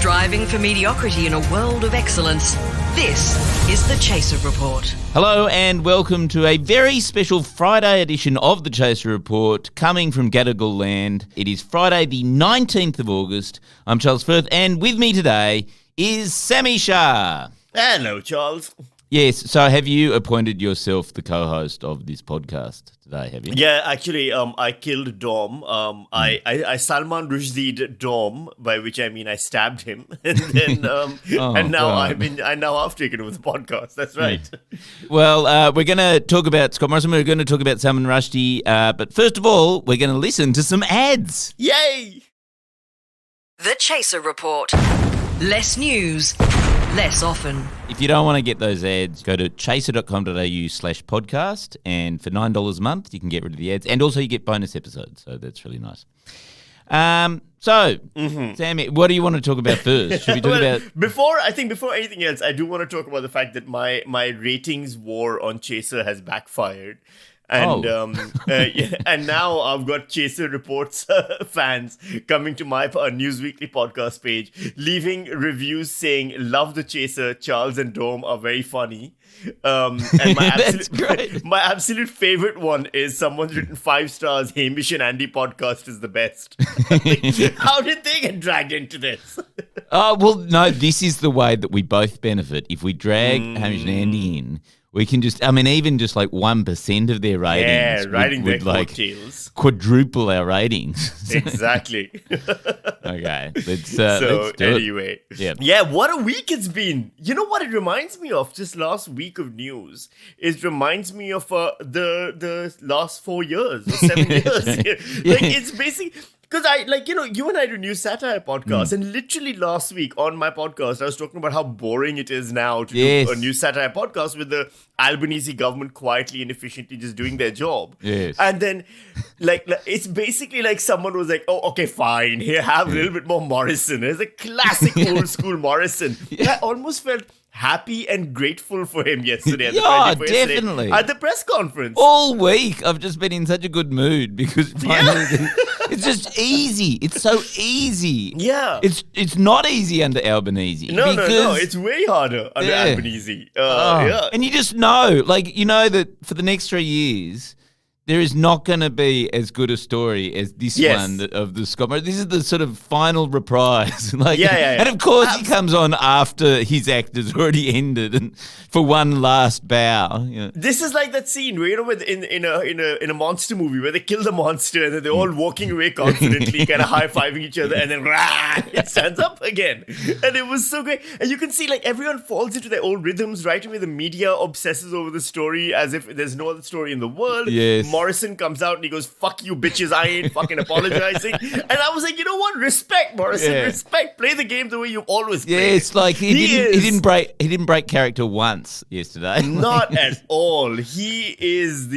Striving for mediocrity in a world of excellence, this is the Chaser Report. Hello and welcome to a very special Friday edition of the Chaser Report coming from Gadigal land. It is Friday the 19th of August. I'm Charles Firth and with me today is Sami Shah. Hello, Charles. Yes, so have you appointed yourself the co-host of this podcast today, have you? Yeah, actually, I killed Dom. I Salman Rushdie Dom, by which I mean I stabbed him, and then and now God. I now have taken over the podcast. That's right. Well, we're going to talk about Scott Morrison. We're going to talk about Salman Rushdie, but first of all, we're going to listen to some ads. Yay! The Chaser Report. Less news, less often. If you don't want to get those ads, go to chaser.com.au/podcast, and for $9 a month, you can get rid of the ads, and also you get bonus episodes, so that's really nice. Sammy, what do you want to talk about first? Should we talk about... Before anything else, I do want to talk about the fact that my ratings war on Chaser has backfired. And and now I've got Chaser Reports fans coming to my Newsweekly podcast page, leaving reviews saying, "Love the Chaser, Charles and Dome are very funny." And my absolute favorite one is someone's written 5 stars. Hamish and Andy podcast is the best. How did they get dragged into this? Oh, well, no, this is the way that we both benefit. If we drag Hamish and Andy in, we can just, I mean, even just like 1% of their ratings riding would their like coattails. Quadruple our ratings. Exactly. Okay, let's do anyway. it. Yeah, what a week it's been. You know what it reminds me of? Just last week of news. It reminds me of the last 4 years or 7 years. Like, it's basically... Because you and I do news satire podcasts, and literally last week on my podcast, I was talking about how boring it is now to do a news satire podcast with the Albanese government quietly and efficiently just doing their job. Yes. And then, it's basically like someone was like, "Oh, okay, fine. Here, have a little bit more Morrison." It's a classic old school Morrison. I almost felt happy and grateful for him yesterday at the 21st definitely. at the press conference. All week, I've just been in such a good mood because finally it's just easy. It's so easy. Yeah. It's not easy under Albanese. No. It's way harder under Albanese. And you just know, that for the next 3 years, there is not going to be as good a story as this one of the Scott Morrison. This is the sort of final reprise. And of course he comes on after his act has already ended and for one last bow. You know. This is like that scene where, in a monster movie where they kill the monster and then they're all walking away confidently, kind of high-fiving each other, and then it stands up again. And it was so great. And you can see everyone falls into their old rhythms right away. The media obsesses over the story as if there's no other story in the world. Yes. Morrison comes out and he goes, "Fuck you bitches, I ain't fucking apologizing." And I was like, you know what? Respect, Morrison. Yeah. Respect. Play the game the way you've always played. Yeah, it's like he didn't break character once yesterday. Not at all. He is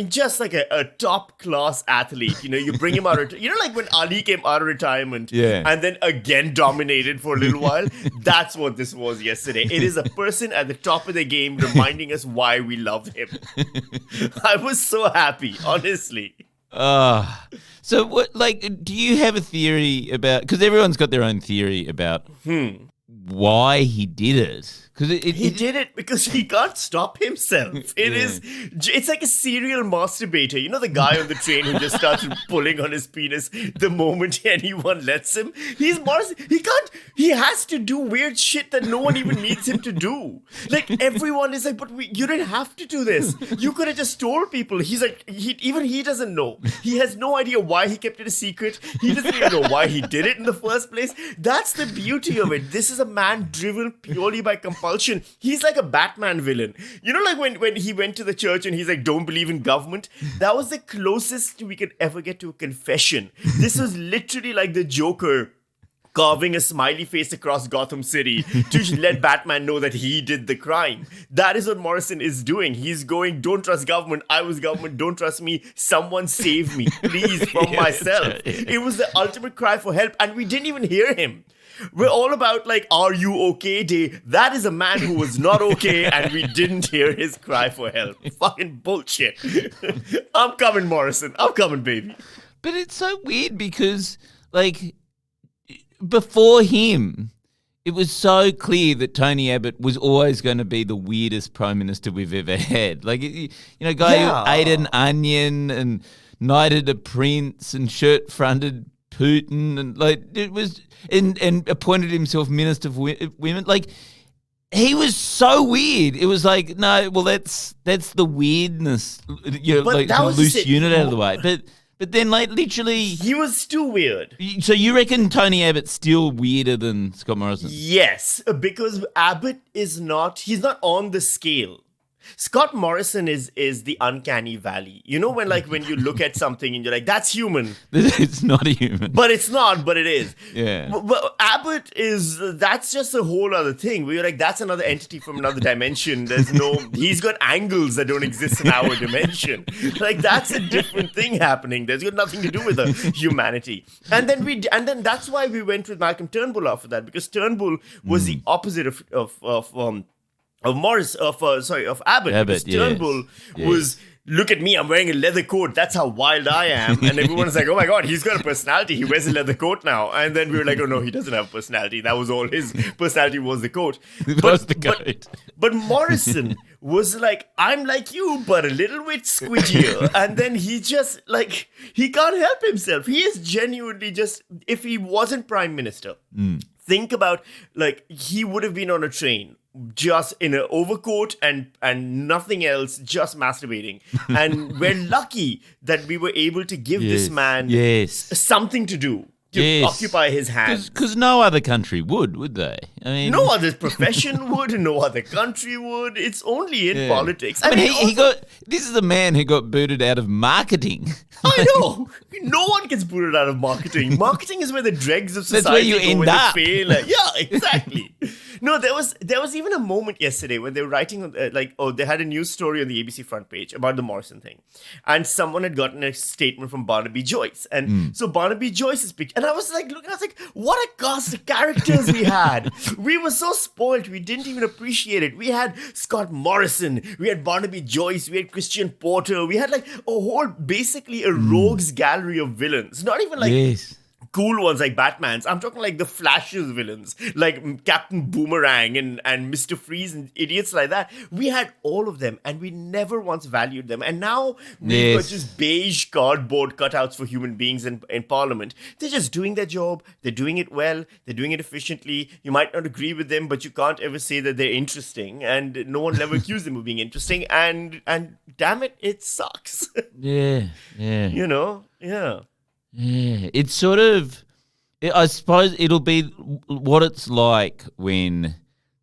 just like a top class athlete. You bring him out of, like when Ali came out of retirement and then again dominated for a little while. That's what this was yesterday. It is a person at the top of the game reminding us why we love him. I was so happy. Honestly. So what? Do you have a theory about? Because everyone's got their own theory about why he did it. Because he did it because he can't stop himself. It's like a serial masturbator. You know the guy on the train who just starts pulling on his penis the moment anyone lets him? He has to do weird shit that no one even needs him to do. Everyone is like, "But you didn't have to do this. You could have just told people." He's like, he doesn't know. He has no idea why he kept it a secret. He doesn't even know why he did it in the first place. That's the beauty of it. This is a man driven purely by compulsion. He's like a Batman villain. When he went to the church and he's like, "Don't believe in government." That was the closest we could ever get to a confession. This was literally like the Joker carving a smiley face across Gotham City to let Batman know that he did the crime. That is what Morrison is doing. He's going, "Don't trust government. I was government. Don't trust me. Someone save me, please, from myself." It was the ultimate cry for help, and we didn't even hear him. We're all about "Are you okay day?" That is a man who was not okay and we didn't hear his cry for help. Fucking bullshit. I'm coming, Morrison. I'm coming, baby. But it's so weird because, before him, it was so clear that Tony Abbott was always going to be the weirdest prime minister we've ever had. Like, guy who ate an onion and knighted a prince and shirt-fronted Putin and and appointed himself minister for women. Like, he was so weird. It was like, no, well, that's the weirdness. Like a loose unit out of the way, But then, like, literally... He was too weird. So you reckon Tony Abbott's still weirder than Scott Morrison? Yes, because Abbott is not... He's not on the scale. Scott Morrison is the uncanny valley. You know when you look at something and you're like, that's human. It's not a human. But it's not, but it is. Yeah. But Abbott that's just a whole other thing. We're like, that's another entity from another dimension. He's got angles that don't exist in our dimension. Like, that's a different thing happening. There's got nothing to do with humanity. And then that's why we went with Malcolm Turnbull after that, because Turnbull was the opposite of Abbott. Because Turnbull was, look at me, I'm wearing a leather coat. That's how wild I am. And everyone's like, oh my God, he's got a personality. He wears a leather coat now. And then we were like, oh no, he doesn't have a personality. That was all his personality was the coat. But Morrison was like, I'm like you, but a little bit squidgier. And then he just, like, he can't help himself. He is genuinely just, if he wasn't prime minister, think about, like, he would have been on a train just in an overcoat and nothing else, just masturbating. And we're lucky that we were able to give this man something to do, to occupy his hands. Because no other country would they? I mean, no other profession would, no other country would. It's only in politics. I mean, this is a man who got booted out of marketing. I know. No one gets booted out of marketing. Marketing is where the dregs of society That's where you end up. Fail. Yeah, exactly. No, there was even a moment yesterday when they were writing, they had a news story on the ABC front page about the Morrison thing. And someone had gotten a statement from Barnaby Joyce. And so Barnaby Joyce's picture. And I was like, what a cast of characters we had. We were so spoiled. We didn't even appreciate it. We had Scott Morrison. We had Barnaby Joyce. We had Christian Porter. We had basically a rogues gallery of villains. Not even cool ones like Batman's. I'm talking like the Flash's villains, like Captain Boomerang and Mr. Freeze and idiots like that. We had all of them and we never once valued them. And now we've got just beige cardboard cutouts for human beings in Parliament. They're just doing their job. They're doing it well. They're doing it efficiently. You might not agree with them, but you can't ever say that they're interesting. And no one will ever accuse them of being interesting. And damn it sucks. Yeah. You know? Yeah. Yeah, it's sort of, I suppose it'll be what it's like when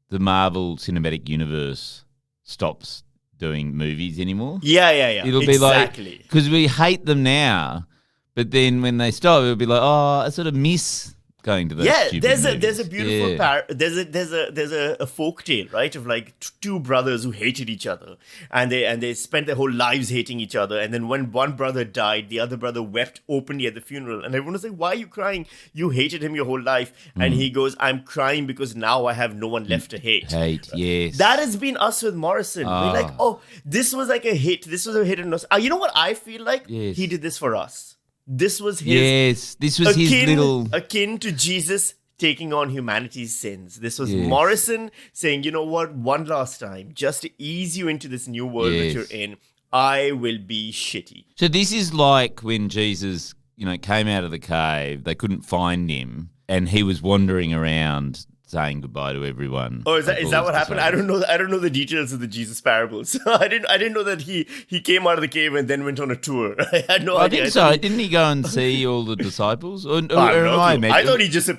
the Marvel Cinematic Universe stops doing movies anymore. Yeah. It'll be like, because we hate them now, but then when they stop, it'll be like, oh, I sort of miss going to those stupid movies. There's a beautiful there's a folk tale, right, of like two brothers who hated each other and they spent their whole lives hating each other, and then when one brother died, the other brother wept openly at the funeral, and everyone was like, why are you crying? You hated him your whole life. And he goes, I'm crying because now I have no one left to hate. Yes. That has been us with Morrison. We're like, oh, this was like a hit. This was a hit in us. You know what I feel like? He did this for us. This was his his little akin to Jesus taking on humanity's sins. This was Morrison saying, you know what, one last time, just to ease you into this new world that you're in, I will be shitty. So this is like when Jesus, came out of the cave, they couldn't find him, and he was wandering around saying goodbye to everyone. Oh, is that what happened? I don't know the details of the Jesus parables. I didn't know that he came out of the cave and then went on a tour. I had no idea. I think so. Didn't he go and see all the disciples? I thought he just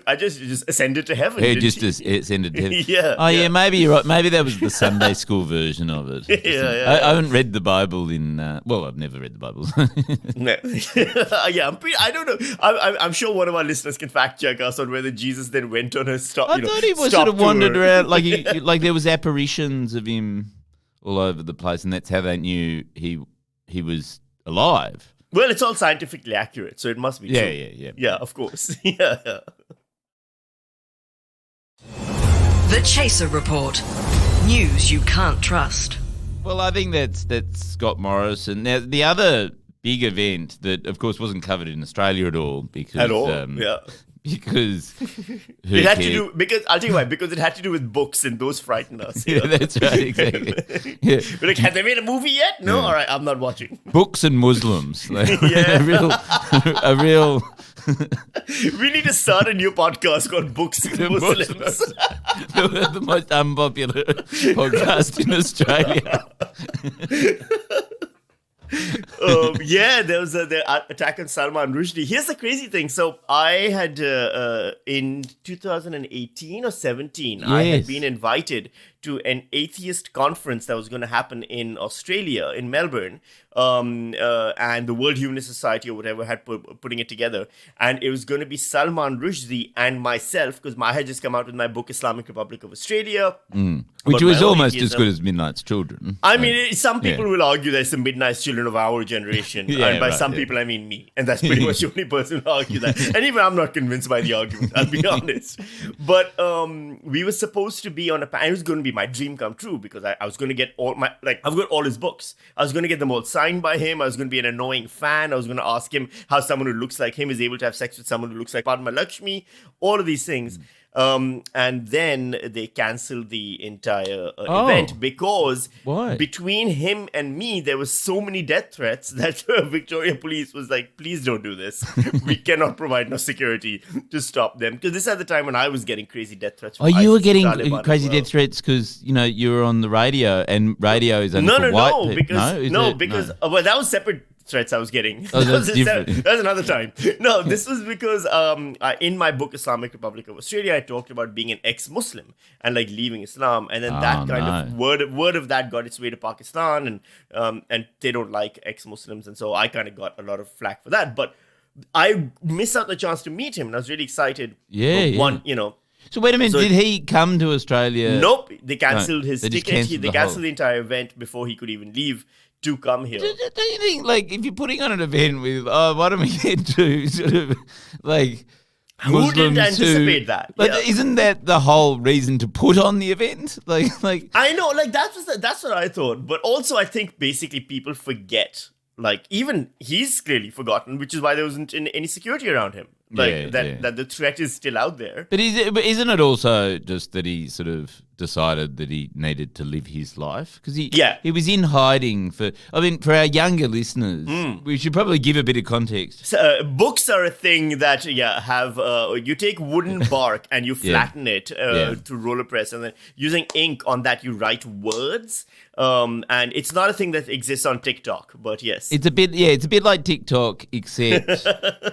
ascended to heaven. He just ascended to heaven. Yeah. Oh yeah, maybe you're right. Maybe that was the Sunday school version of it. I haven't read the Bible I've never read the Bible. No. I don't know. I'm sure one of our listeners can fact check us on whether Jesus then went on a stop. I thought he was sort of wandered around, like there was apparitions of him all over the place, and that's how they knew he was alive. Well, it's all scientifically accurate, so it must be true. Yeah. Yeah, of course. Yeah. The Chaser Report. News you can't trust. Well, I think that's Scott Morrison. Now, the other big event that, of course, wasn't covered in Australia at all because because who It had cares? to do because I'll tell you why. Because it had to do with books, and those frighten us. Yeah, that's right, exactly. Yeah. We're like, have they made a movie yet? No, all right, I'm not watching. Books and Muslims, like, Yeah. a real. We need to start a new podcast called Books and Muslims. the most unpopular podcast in Australia. There was the attack on Salman Rushdie. Here's the crazy thing. So I had in 2018 or 17, I had Yes. been invited to an atheist conference that was going to happen in Australia, in Melbourne, and the World Humanist Society or whatever had putting it together. And it was going to be Salman Rushdie and myself, because I had just come out with my book, Islamic Republic of Australia. Which about was my own almost as atheism. good as Midnight's Children. I mean, some people will argue there's some midnight children of our generation. Yeah, and by right, some yeah. people, I mean me. And that's pretty much the only person who argue that. And even I'm not convinced by the argument, I'll be honest. But we were supposed to be on a panel. It was going to be my dream come true, because I was going to get I've got all his books. I was going to get them all signed by him. I was going to be an annoying fan. I was going to ask him how someone who looks like him is able to have sex with someone who looks like Padma Lakshmi. All of these things. And then they cancelled the entire event because Why? between him and me, there was so many death threats that Victoria Police was like, please don't do this. We cannot provide enough security to stop them. Because this is at the time when I was getting crazy death threats. Oh, from you were ISIS getting and Taliban crazy as well. death threats because, you were on the radio, and radio is only No, for no, white no, people. because well, that was separate threats I was getting. Oh, that's different. That was another time. No, this was because in my book Islamic Republic of Australia, I talked about being an ex-Muslim and like leaving Islam, and then that kind of word of that got its way to Pakistan, and they don't like ex-Muslims, and so I kind of got a lot of flack for that. But I missed out the chance to meet him, and I was really excited. Yeah. One, So wait a minute, did he come to Australia? Nope, they cancelled his they just ticket. cancelled They the cancelled whole- the entire event before he could even leave to come here. Don't you think, like, if you're putting on an event with, why don't we get to sort of, like, Who Muslims didn't anticipate who, that? Like, Yeah. isn't that the whole reason to put on the event? Like, I know, like that's what I thought. But also, I think basically people forget. Like even he's clearly forgotten, which is why there wasn't any security around him. Like that the threat is still out there. but isn't it also just that he sort of decided that he needed to live his life? Because he was in hiding for our younger listeners, we should probably give a bit of context. So, books are a thing that have you take wooden bark and you flatten it to roller press, and then using ink on that you write words. And it's not a thing that exists on TikTok, but yes, It's a bit like TikTok, except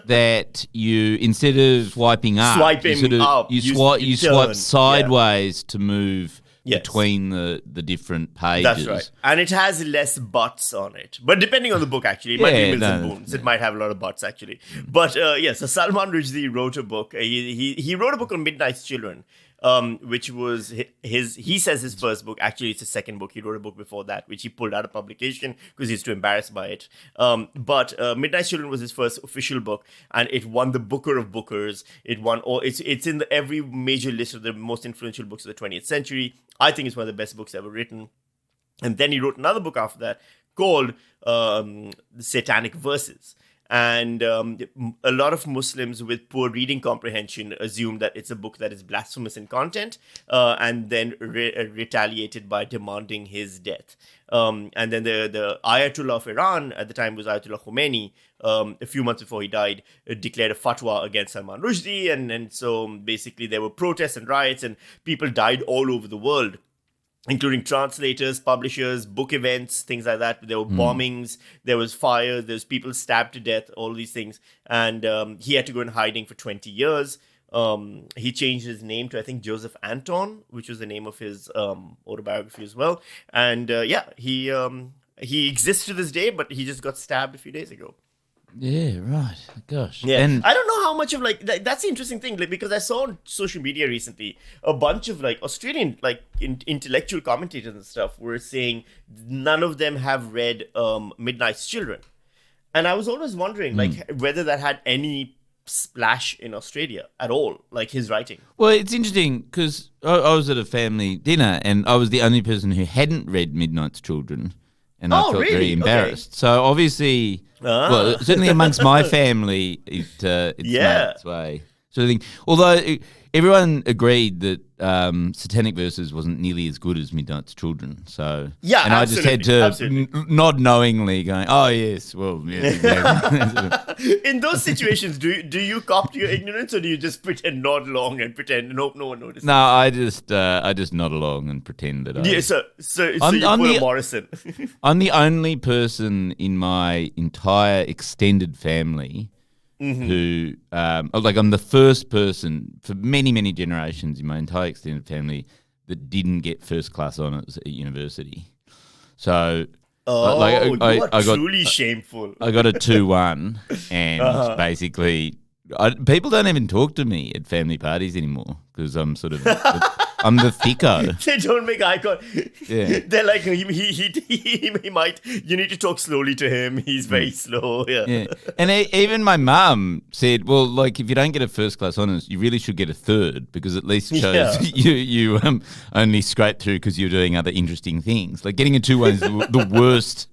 that you, instead of swiping up, you swipe sideways to move between the different pages. That's right. And it has less butts on it. But depending on the book, actually. It might be Mills and Boons. It might have a lot of butts, actually. But so Salman Rushdie wrote a book. He wrote a book on Midnight's Children, which was he says his first book. Actually, it's his second book. He wrote a book before that, which he pulled out of publication because he's too embarrassed by it. But Midnight's Children was his first official book, and it won the Booker of Bookers. It won it's in every major list of the most influential books of the 20th century. I think it's one of the best books ever written. And then he wrote another book after that called Satanic Verses. And a lot of Muslims with poor reading comprehension assume that it's a book that is blasphemous in content, and then retaliated by demanding his death. And then the Ayatollah of Iran at the time was Ayatollah Khomeini. A few months before he died, declared a fatwa against Salman Rushdie, and so basically there were protests and riots, and people died all over the world, including translators, publishers, book events, things like that. There were bombings, there was fire, there was people stabbed to death, all these things. And he had to go in hiding for 20 years. He changed his name to, I think, Joseph Anton, which was the name of his autobiography as well. And he exists to this day, but he just got stabbed a few days ago. Yeah, right. Gosh. Yeah, And I don't know how much of that's the interesting thing, because I saw on social media recently a bunch of Australian intellectual commentators and stuff were saying none of them have read Midnight's Children, and I was always wondering whether that had any splash in Australia at all, like his writing. Well, it's interesting because I was at a family dinner and I was the only person who hadn't read Midnight's Children, and I felt very embarrassed. Okay. So obviously, well, certainly amongst my family, it's made its way. sort of thing. Although everyone agreed that Satanic Verses wasn't nearly as good as Midnight's Children. So yeah, and absolutely, I just had to nod knowingly, going, "Oh yes, well, yes, exactly." In those situations, do you cop to your ignorance, or do you just pretend, nod along, and pretend and hope no one notices? No, I just nod along and pretend that I. Yeah, so you pull a Morrison. I'm the only person in my entire extended family. Who, I'm the first person for many, many generations in my entire extended family that didn't get first class honours at university. So, you are truly shameful. I got a 2-1, and basically, people don't even talk to me at family parties anymore because I'm sort of I'm the thicko. They don't make eye contact. Yeah. They're like, he might. You need to talk slowly to him. He's very slow. Yeah. And even my mum said, well, like, if you don't get a first class honours, you really should get a third because at least shows you only scraped through because you're doing other interesting things. Like getting a 2-1 is the worst.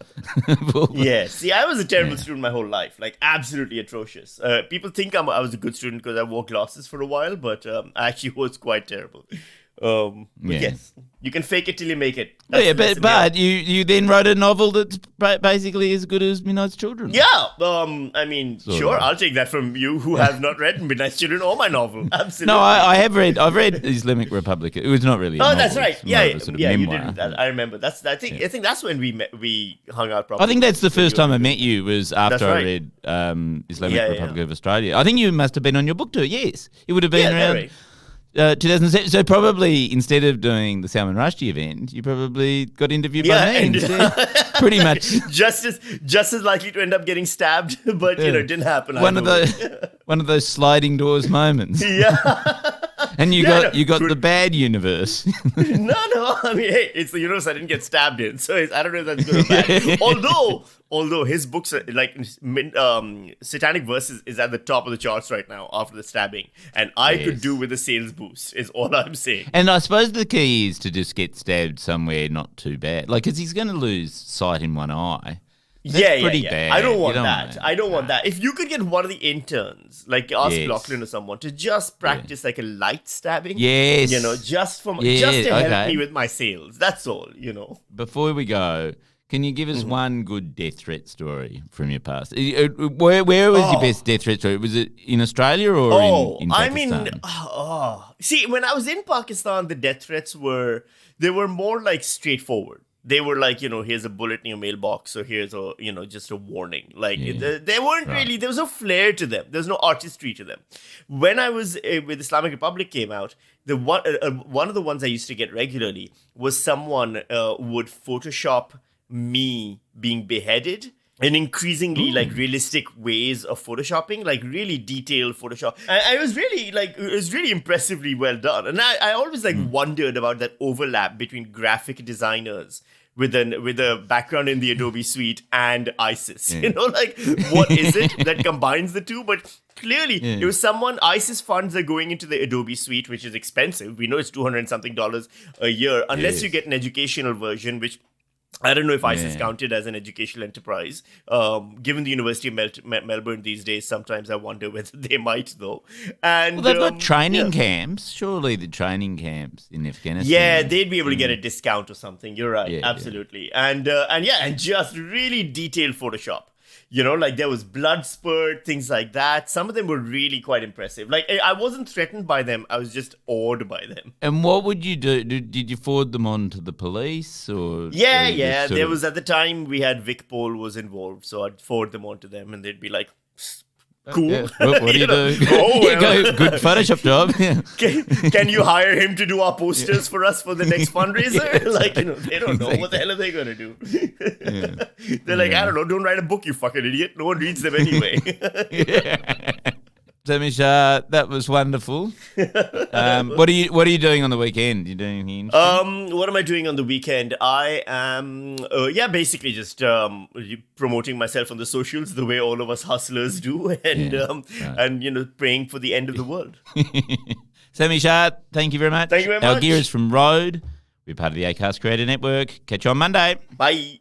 Yeah. See, I was a terrible student my whole life. Like absolutely atrocious. People think I was a good student because I wore glasses for a while, but I actually was quite terrible. Yes, you can fake it till you make it. But you then wrote a novel that's basically as good as Midnight's Children. Yeah, I mean, sure, I'll take that from you who have not read Midnight's Children or my novel. Absolutely. No, I have read. I've read Islamic Republic. It was not really. That's right. Yeah, you did. I remember. I think that's when we hung out properly. I think that's the first time I met you was after I read Islamic Republic of Australia. I think you must have been on your book tour. Yes, it would have been around. Right. 2007. So probably instead of doing the Salman Rushdie event, you probably got interviewed by me instead. Pretty much. Just as likely to end up getting stabbed, but it didn't happen. One of those sliding doors moments. Yeah. And you got the bad universe. No. I mean, hey, it's the universe I didn't get stabbed in, so I don't know if that's good or bad. Although his books are like Satanic Verses is at the top of the charts right now after the stabbing, and I could do with a sales boost. Is all I'm saying. And I suppose the key is to just get stabbed somewhere not too bad, like because he's going to lose sight in one eye. That's pretty bad. I don't want that. I don't want that. If you could get one of the interns, like ask Lachlan or someone, to just practice like a light stabbing. Yes. Just to help me with my sales. That's all, Before we go, can you give us one good death threat story from your past? Where was your best death threat story? Was it in Australia or in Pakistan? See, when I was in Pakistan, the death threats were more like straightforward. They were like, here's a bullet in your mailbox, so here's a, just a warning. Like, they weren't really, there was no flair to them. There's no artistry to them. When I was with Islamic Republic came out, the one of the ones I used to get regularly was someone would Photoshop me being beheaded in increasingly like realistic ways of photoshopping, like really detailed Photoshop. I was really it was really impressively well done. And I always wondered about that overlap between graphic designers with a background in the Adobe suite and ISIS. What is it that combines the two? But clearly it was someone, ISIS funds are going into the Adobe suite, which is expensive. We know it's $200 and something a year, unless you get an educational version, which I don't know if ISIS counted as an educational enterprise. Given the University of Melbourne these days, sometimes I wonder whether they might, though. And they've got training camps. Surely the training camps in Afghanistan. Yeah, they'd be able to get a discount or something. You're right, absolutely. Yeah. And just really detailed Photoshop. There was blood spurt, things like that. Some of them were really quite impressive. Like, I wasn't threatened by them. I was just awed by them. And what would you do? Did you forward them on to the police? Or Yeah. There was, at the time, we had Vic Pol was involved. So I'd forward them on to them and they'd be like, cool. Yeah. What do you do? Good Photoshop job. Can you hire him to do our posters for us for the next fundraiser? They don't know. What the hell are they going to do? They're like, I don't know. Don't write a book, you fucking idiot. No one reads them anyway. Sami Shah, that was wonderful. What are you doing on the weekend? You doing anything interesting? What am I doing on the weekend? I am basically just promoting myself on the socials the way all of us hustlers do, and praying for the end of the world. Sami Shah, thank you very much. Thank you very much. Our gear is from Rode. We're part of the Acast Creator Network. Catch you on Monday. Bye.